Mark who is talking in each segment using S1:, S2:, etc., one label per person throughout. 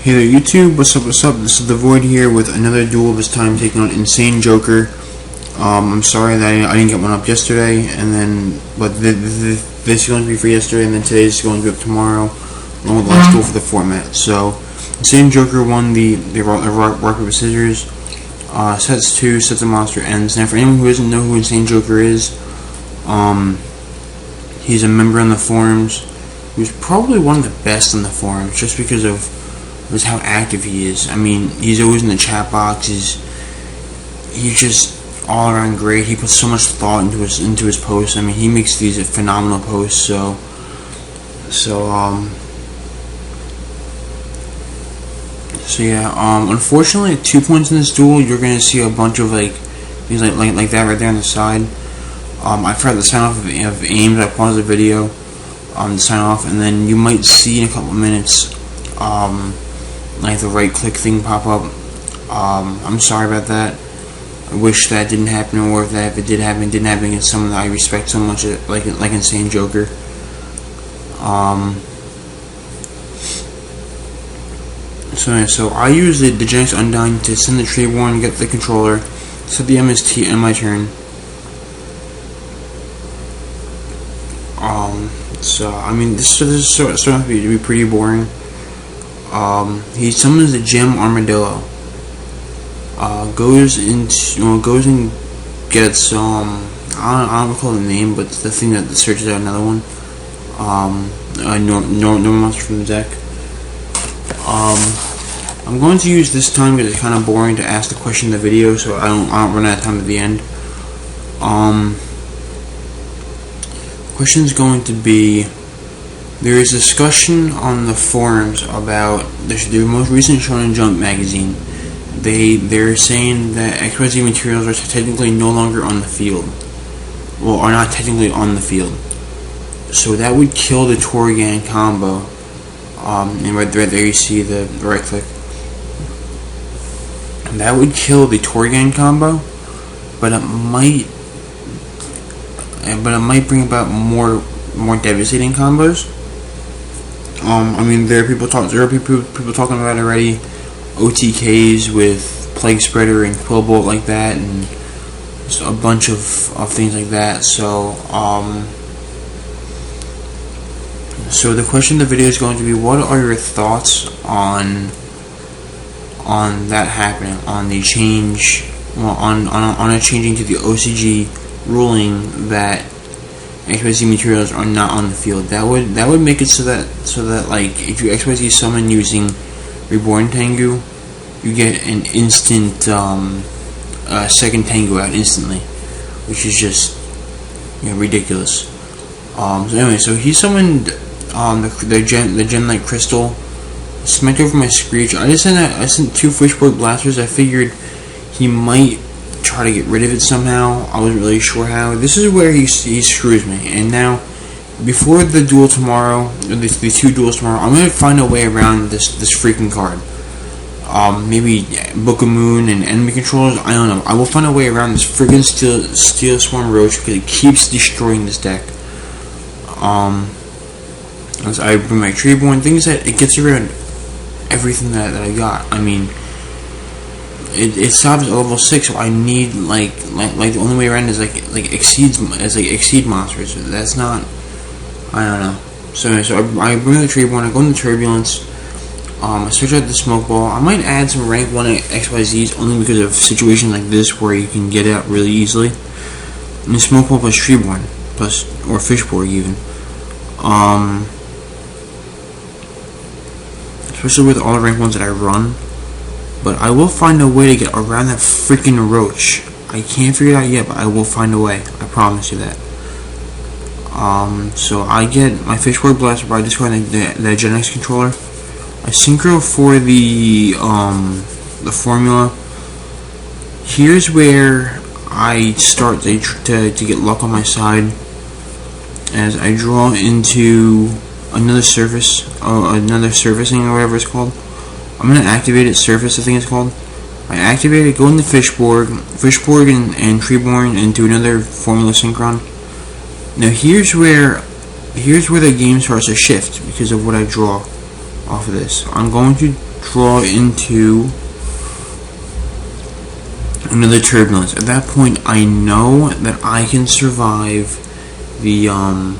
S1: Hey there YouTube, what's up, this is TheVoid here with another duel, this time taking on Nsanejokr. I'm sorry that I didn't get one up yesterday, but this is going to be for yesterday, and then today's going to be up tomorrow, along with the last duel for the format. So, Nsanejokr won the rock, paper, scissors, sets 2, sets of monster ends. Now for anyone who doesn't know who Nsanejokr is, he's a member on the forums, who's probably one of the best on the forums, just because of how active he is. I mean, he's always in the chat box. He's just all around great. He puts so much thought into his posts. I mean, he makes these phenomenal posts. So yeah. Unfortunately, at 2 points in this duel, you're gonna see a bunch of things like that right there on the side. I tried to sign off of aims. I paused the video to sign off, and then you might see in a couple of minutes like the right click thing pop up. I'm sorry about that. I wish that didn't happen, or if it did happen, it didn't happen against someone that I respect so much, like Nsanejokr. So I use the Gen X Undyne to send the Treeborn, get the controller, set the MST, end my turn. So I mean, this is starting to be pretty boring. He summons the Gem Armadillo. Goes and gets I don't recall the name, but it's the thing that searches out another one. Normal monster from the deck. I'm going to use this time because it's kind of boring to ask the question in the video, so I don't run out of time at the end. Question is going to be: there is discussion on the forums about the most recent Shonen Jump magazine. They're saying that XYZ materials are technically no longer on the field. Well, are not technically on the field. So that would kill the Torrigan combo. And right there you see the right click. That would kill the Torrigan combo, but it might bring about more devastating combos. I mean, there are people talking about it already. OTKs with Plague Spreader and Quillbolt like that, and just a bunch of things like that. So the question of the video is going to be: what are your thoughts on that happening, on the change, on it changing to the OCG ruling that XYZ materials are not on the field? That would make it so that like if you XYZ summon using Reborn Tengu, you get an instant second Tengu out instantly, which is just ridiculous. So anyway, so he summoned the Gen Light Crystal. Smacked over my Screech. I sent 2 Fishboard Blasters. I figured he might try to get rid of it somehow. I wasn't really sure how. This is where he screws me. And now, before the duel tomorrow, the 2 duels tomorrow, I'm gonna find a way around this freaking card. Maybe Book of Moon and enemy controllers. I don't know. I will find a way around this friggin' Steel Swarm Roach because it keeps destroying this deck. As I bring my Treeborn, things that it gets around everything that I got. I mean, it stops at level 6, so I need like the only way around is like exceed monsters. That's not, I don't know. So I bring the Treeborn, I go into Turbulence, I search out the Smoke Ball. I might add some rank 1 XYZs only because of situations like this where you can get out really easily. And the Smoke Ball plus Treeborn or Fishborg even. Especially with all the rank 1s that I run. But I will find a way to get around that freaking Roach. I can't figure it out yet, but I will find a way. I promise you that. So I get my Fishboard Blaster by discarding the Gen X controller. I synchro for the formula. Here's where I start to get luck on my side, as I draw into another surface, another surfacing or whatever it's called. I'm gonna activate it, surface I think it's called. I activate it, go into Fishborg and Treeborn into another formula synchron. Now here's where the game starts to shift because of what I draw. off of this. I'm going to draw into another turbulence. At that point, I know that I can survive the oh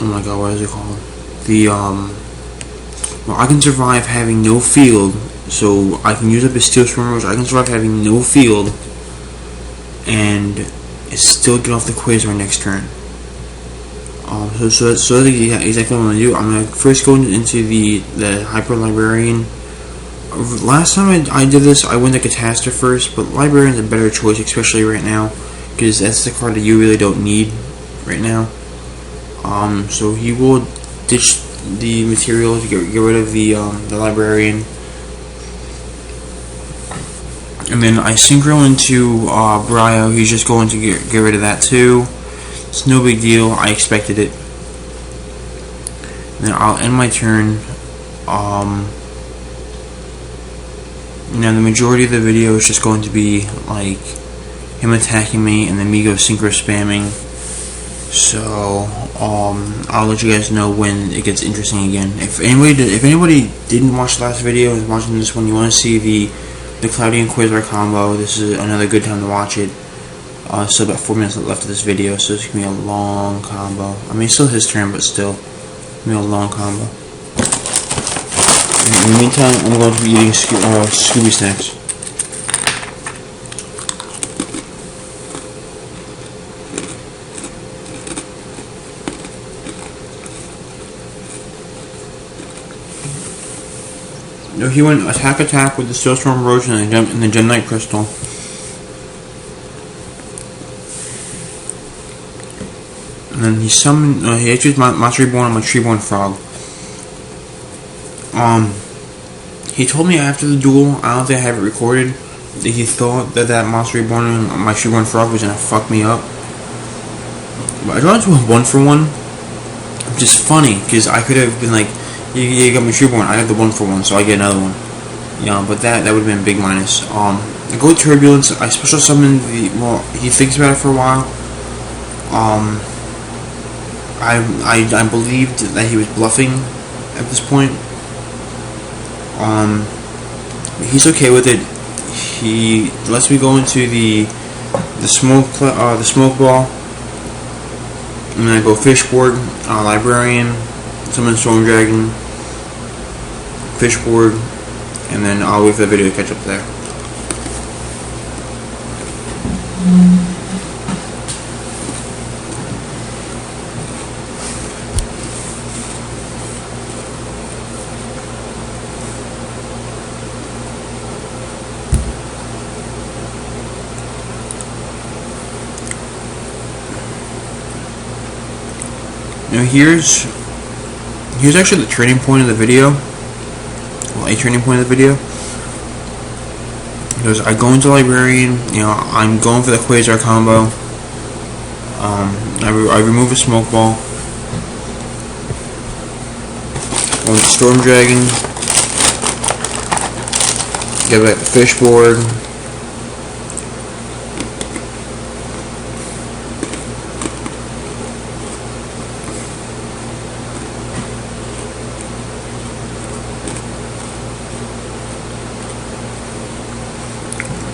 S1: my god, what is it called? Well, I can survive having no field, so I can use up his steel swimmers. I can survive having no field and still get off the Quasar next turn. So that's exactly what I'm gonna do. I'm gonna first go into the Hyper Librarian. Last time I did this, I went to Catastrophe first, but Librarian's a better choice, especially right now, because that's the card that you really don't need right now. So he will ditch the material to get rid of the Librarian, and then I synchro into Brio. He's just going to get rid of that too. It's no big deal. I expected it. And then I'll end my turn. Now the majority of the video is just going to be like him attacking me and then me go synchro spamming. So I'll let you guys know when it gets interesting again. If anybody didn't watch the last video and is watching this one, you want to see the Cloudy and Quasar combo, this is another good time to watch it. Still about 4 minutes left of this video, so it's gonna be a long combo. I mean, it's still his turn, but still, it's gonna be a long combo. In the meantime, I'm going to be eating Scooby snacks. No, he went attack with the Snowstorm Erosion and the Gem Knight Crystal. And then he summoned. He actually used Monster Reborn on my Treeborn Frog. He told me after the duel, I don't think I have it recorded, that he thought that Monster Reborn on my Treeborn Frog was gonna fuck me up. But I draw into a 1-for-1, which is funny because I could have been like, you got my Treeborn, I have the 1-for-1, so I get another one. Yeah, but that would have been a big minus. I go Turbulence. I special summon the. Well, he thinks about it for a while. I believed that he was bluffing at this point. He's okay with it. He lets me go into the smoke ball, and then I go Fishboard, Librarian, summon Storm Dragon, Fishboard, and then I'll wait for the video to catch up there. Now here's actually the turning point of the video. Well, a turning point of the video. Because I go into Librarian, I'm going for the Quasar combo. I remove a Smoke Ball. Go into Storm Dragon. Get back the Fishboard.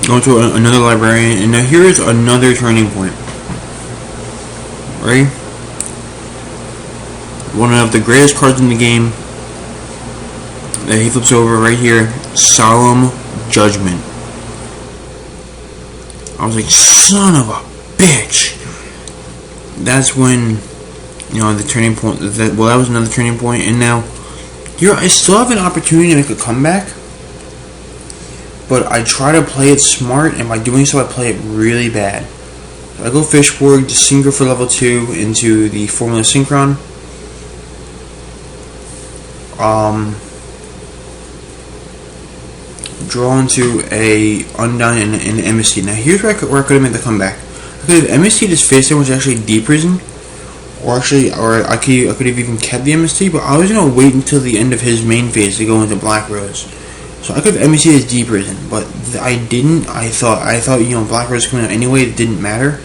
S1: Go to another Librarian, and now here is another turning point. Right? One of the greatest cards in the game that he flips over right here, Solemn Judgment. I was like, son of a bitch. That's when, the turning point. That was another turning point, and now here I still have an opportunity to make a comeback. But I try to play it smart, and by doing so, I play it really bad. So I go Fishboard to synchro for level 2 into the Formula Synchron. Draw into a Undone and an MST. Now here's where I could have made the comeback. I could have MST this face turn was actually Deep Prison, or I could have even kept the MST, but I was gonna wait until the end of his main phase to go into Black Rose. So I could have MST as Deep Prison, but I didn't. I thought Black Rose was coming out anyway. It didn't matter.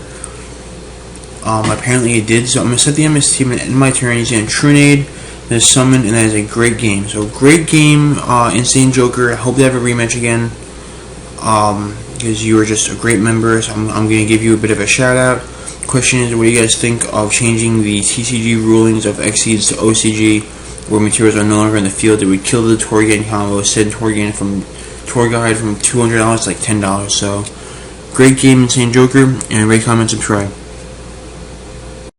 S1: Apparently it did, so I'm going to set the MS team and end my turn. He's going to Trinade, then summon, and that is a great game. So great game, Nsanejokr. I hope they have a rematch again, because you are just a great member, so I'm going to give you a bit of a shout out. Question is, what do you guys think of changing the TCG rulings of Exceeds to OCG, where materials are no longer in the field? It would kill the Torgan combo, send Torgan from Tour Guide from $200 to like $10. So great game, Nsanejokr, and rate, comment, subscribe.